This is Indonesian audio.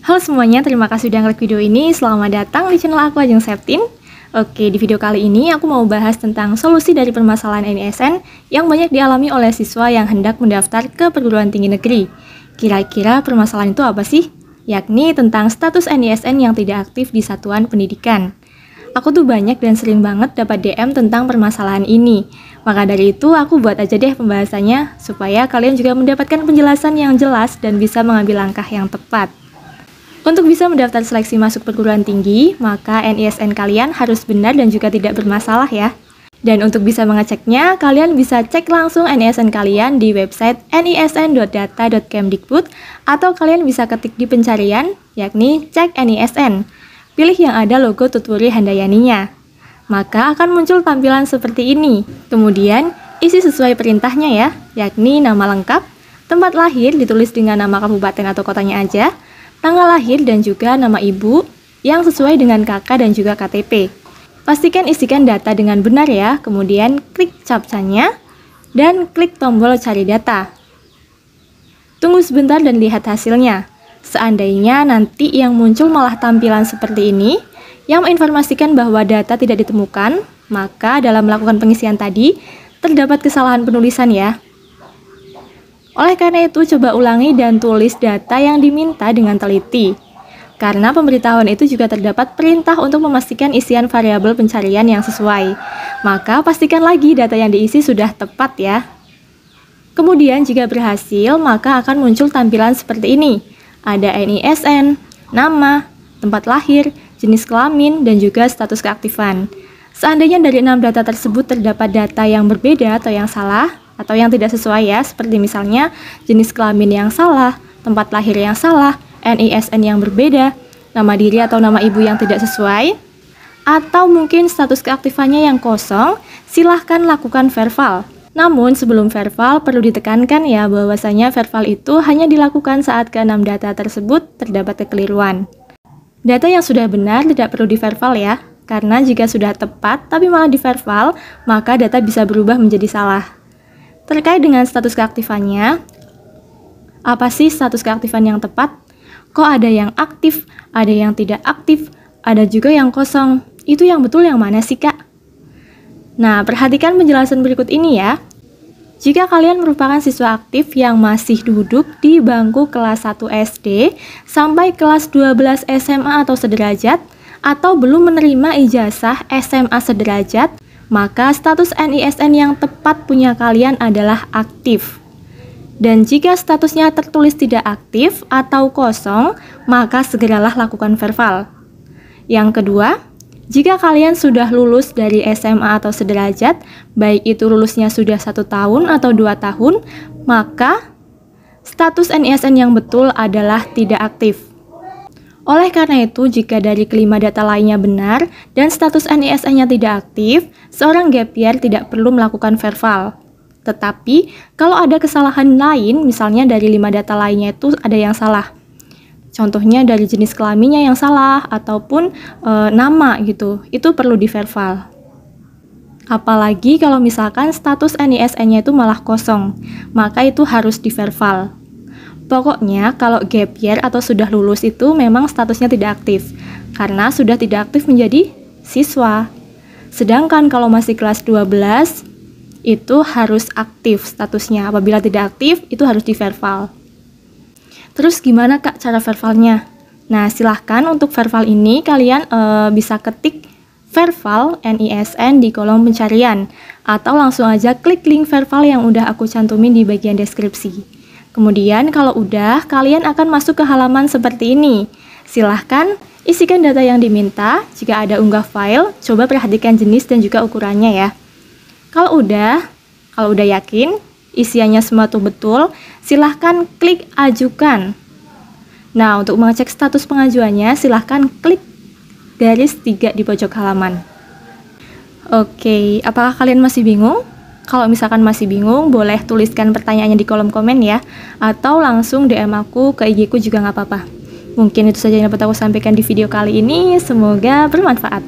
Halo semuanya, terima kasih udah ngeklik video ini. Selamat datang di channel aku Ajeng Septin. Oke, di video kali ini aku mau bahas tentang solusi dari permasalahan NISN yang banyak dialami oleh siswa yang hendak mendaftar ke perguruan tinggi negeri. Kira-kira permasalahan itu apa sih? Yakni tentang status NISN yang tidak aktif di satuan pendidikan. Aku tuh banyak dan sering banget dapat DM tentang permasalahan ini. Maka dari itu aku buat aja deh pembahasannya supaya kalian juga mendapatkan penjelasan yang jelas dan bisa mengambil langkah yang tepat. Untuk bisa mendaftar seleksi masuk perguruan tinggi, maka NISN kalian harus benar dan juga tidak bermasalah ya. Dan untuk bisa mengeceknya, kalian bisa cek langsung NISN kalian di website nisn.data.kemdikbud atau kalian bisa ketik di pencarian, yakni cek NISN. Pilih yang ada logo Tutwuri Handayaninya. Maka akan muncul tampilan seperti ini. Kemudian, isi sesuai perintahnya ya, yakni nama lengkap, tempat lahir ditulis dengan nama kabupaten atau kotanya aja, tanggal lahir dan juga nama ibu yang sesuai dengan KK dan juga KTP. Pastikan isikan data dengan benar ya, kemudian klik captcha-nya dan klik tombol cari data. Tunggu sebentar dan lihat hasilnya. Seandainya nanti yang muncul malah tampilan seperti ini, yang menginformasikan bahwa data tidak ditemukan, maka dalam melakukan pengisian tadi, terdapat kesalahan penulisan ya. Oleh karena itu, coba ulangi dan tulis data yang diminta dengan teliti. Karena pemberitahuan itu juga terdapat perintah untuk memastikan isian variabel pencarian yang sesuai. Maka pastikan lagi data yang diisi sudah tepat ya. Kemudian jika berhasil, maka akan muncul tampilan seperti ini. Ada NISN, nama, tempat lahir, jenis kelamin, dan juga status keaktifan. Seandainya dari 6 data tersebut terdapat data yang berbeda atau yang salah, atau yang tidak sesuai ya, seperti misalnya jenis kelamin yang salah, tempat lahir yang salah, NISN yang berbeda, nama diri atau nama ibu yang tidak sesuai, atau mungkin status keaktifannya yang kosong, silahkan lakukan verbal. Namun sebelum verbal perlu ditekankan ya bahwasanya verbal itu hanya dilakukan saat ke-6 data tersebut terdapat kekeliruan. Data yang sudah benar tidak perlu diverbal ya, karena jika sudah tepat tapi malah diverbal, maka data bisa berubah menjadi salah. Terkait dengan status keaktifannya, apa sih status keaktifan yang tepat? Kok ada yang aktif, ada yang tidak aktif, ada juga yang kosong. Itu yang betul yang mana sih Kak? Nah, perhatikan penjelasan berikut ini ya. Jika kalian merupakan siswa aktif yang masih duduk di bangku kelas 1 SD sampai kelas 12 SMA atau sederajat, atau belum menerima ijazah SMA sederajat, maka status NISN yang tepat punya kalian adalah aktif. Dan jika statusnya tertulis tidak aktif atau kosong, maka segeralah lakukan verbal. Yang kedua, jika kalian sudah lulus dari SMA atau sederajat, baik itu lulusnya sudah 1 tahun atau 2 tahun, maka status NISN yang betul adalah tidak aktif. Oleh karena itu, jika dari kelima data lainnya benar dan status NISN-nya tidak aktif, seorang gap year tidak perlu melakukan verbal. Tetapi, kalau ada kesalahan lain, misalnya dari 5 data lainnya itu ada yang salah. Contohnya dari jenis kelaminnya yang salah, ataupun nama gitu, itu perlu diverbal. Apalagi kalau misalkan status NISN-nya itu malah kosong, maka itu harus diverbal. Pokoknya kalau gap year atau sudah lulus itu memang statusnya tidak aktif, karena sudah tidak aktif menjadi siswa. Sedangkan kalau masih kelas 12, itu harus aktif statusnya. Apabila tidak aktif, itu harus diverbal. Terus gimana Kak cara verbalnya? Nah, silahkan untuk verbal ini kalian bisa ketik verbal NISN di kolom pencarian, atau langsung aja klik link verbal yang udah aku cantumin di bagian deskripsi. Kemudian kalau udah, kalian akan masuk ke halaman seperti ini. Silahkan isikan data yang diminta. Jika ada unggah file, coba perhatikan jenis dan juga ukurannya ya. Kalau udah yakin isiannya semua tuh betul, silahkan klik ajukan. Nah, untuk mengecek status pengajuannya, silahkan klik garis 3 di pojok halaman. Oke, apakah kalian masih bingung? Kalau misalkan masih bingung, boleh tuliskan pertanyaannya di kolom komen ya, atau langsung DM aku ke IG ku juga nggak apa-apa. Mungkin itu saja yang dapat aku sampaikan di video kali ini, semoga bermanfaat.